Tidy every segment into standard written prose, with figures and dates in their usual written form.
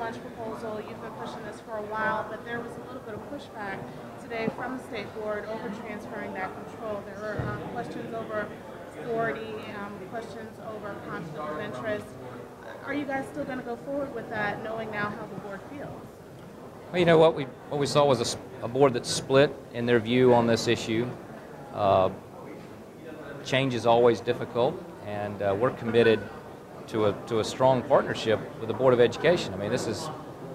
lunch proposal. You've been pushing this for a while, but there was a little bit of pushback today from the state board over transferring that control. There were questions over authority, questions over conflict of interest. Are you guys still going to go forward with that, knowing now how the board feels? Well, you know, what we saw was a board that's split in their view on this issue. Change is always difficult, and we're committed to a strong partnership with the Board of Education. I mean,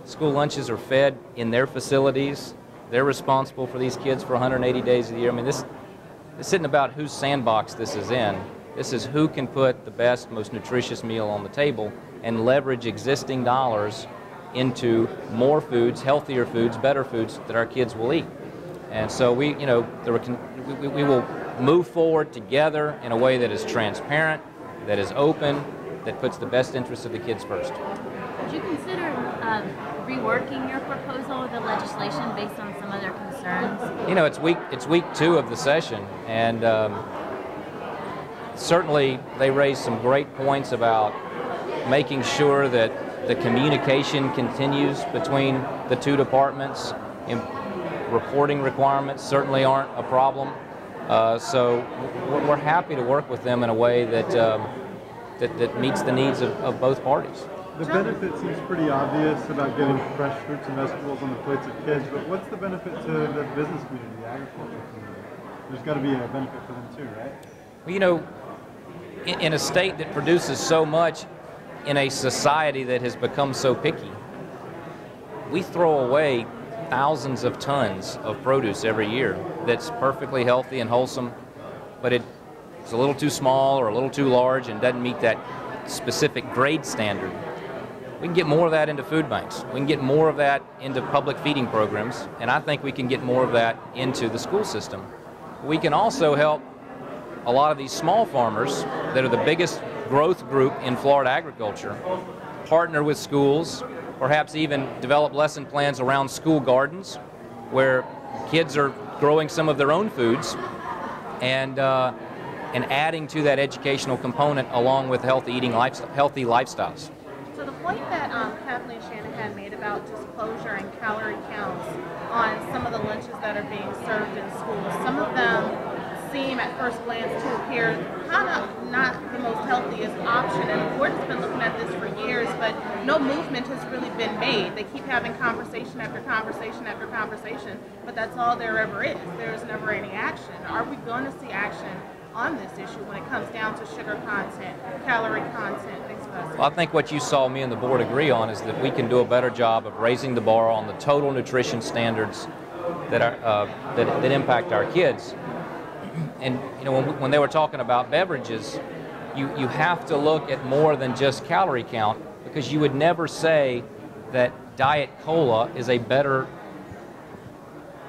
school lunches are fed in their facilities. They're responsible for these kids for 180 days of the year. I mean, this isn't about whose sandbox this is in. This is who can put the best, most nutritious meal on the table and leverage existing dollars into more foods, healthier foods, better foods that our kids will eat. And so we will move forward together in a way that is transparent, that is open, that puts the best interests of the kids first. Would you consider reworking your proposal of the legislation based on some of their concerns? You know, it's week 2 of the session, and certainly they raised some great points about making sure that the communication continues between the two departments. Reporting requirements certainly aren't a problem. So we're happy to work with them in a way that meets the needs of both parties. The benefit seems pretty obvious about getting fresh fruits and vegetables on the plates of kids, but what's the benefit to the business community, the agriculture community? There's got to be a benefit for them too, right? Well, you know, in a state that produces so much, in a society that has become so picky, we throw away thousands of tons of produce every year that's perfectly healthy and wholesome, but it's a little too small or a little too large and doesn't meet that specific grade standard. We can get more of that into food banks. We can get more of that into public feeding programs, and I think we can get more of that into the school system. We can also help a lot of these small farmers that are the biggest growth group in Florida agriculture partner with schools, perhaps even develop lesson plans around school gardens where kids are growing some of their own foods and adding to that educational component along with healthy eating, healthy lifestyles. So the point that Kathleen Shanahan made about disclosure and calorie counts on some of the lunches that are being served in schools, some of them seem at first glance to appear kind of not the most healthiest option, and the board has been looking at this for years, but no movement has really been made. They keep having conversation after conversation after conversation, but that's all there ever is. There is never any action. Are we going to see action on this issue when it comes down to sugar content, calorie content, things of that sort? Well, I think what you saw me and the board agree on is that we can do a better job of raising the bar on the total nutrition standards that impact our kids. And you know, when they were talking about beverages, you have to look at more than just calorie count, because you would never say that Diet Cola is a better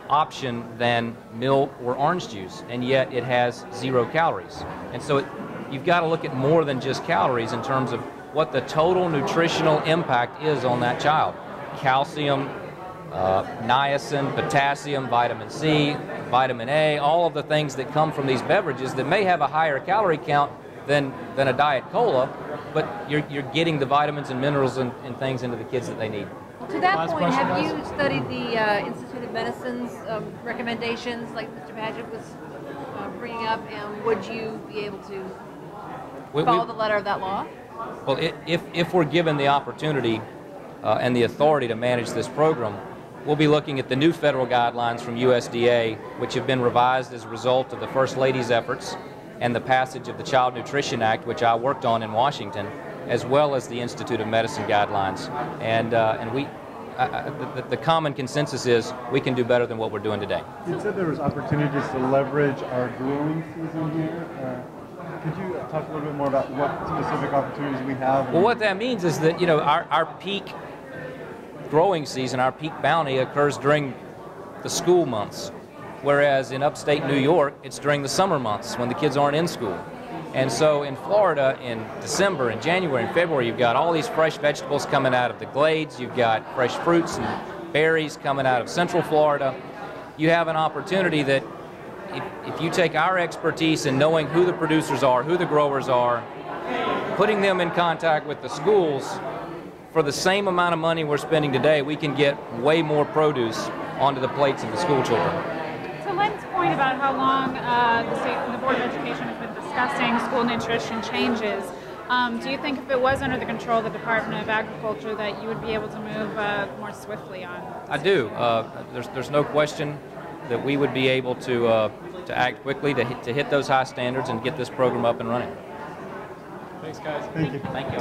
option than milk or orange juice, and yet it has 0 calories. And so you've got to look at more than just calories in terms of what the total nutritional impact is on that child. Calcium, niacin, potassium, vitamin C, vitamin A, all of the things that come from these beverages that may have a higher calorie count than a Diet Cola, but you're getting the vitamins and minerals and things into the kids that they need. To that point, have you studied the Institute of Medicine's recommendations, like Mr. Paget was bringing up, and would you be able to follow the letter of that law? Well, if we're given the opportunity and the authority to manage this program, we'll be looking at the new federal guidelines from USDA, which have been revised as a result of the First Lady's efforts and the passage of the Child Nutrition Act, which I worked on in Washington, as well as the Institute of Medicine guidelines. And the common consensus is we can do better than what we're doing today. You said there was opportunities to leverage our growing season here. Could you talk a little bit more about what specific opportunities we have? Well, what that means is that, you know, our peak growing season, our peak bounty occurs during the school months, whereas in upstate New York, it's during the summer months when the kids aren't in school. And so in Florida, in December and January and February, you've got all these fresh vegetables coming out of the glades, you've got fresh fruits and berries coming out of Central Florida. You have an opportunity that if you take our expertise in knowing who the producers are, who the growers are, putting them in contact with the schools, for the same amount of money we're spending today, we can get way more produce onto the plates of the school children. To Len's point about how long the Board of Education has been discussing school nutrition changes, do you think if it was under the control of the Department of Agriculture that you would be able to move more swiftly on? I do. There's no question that we would be able to act quickly to hit those high standards and get this program up and running. Thanks, guys. Thank you. Thank you.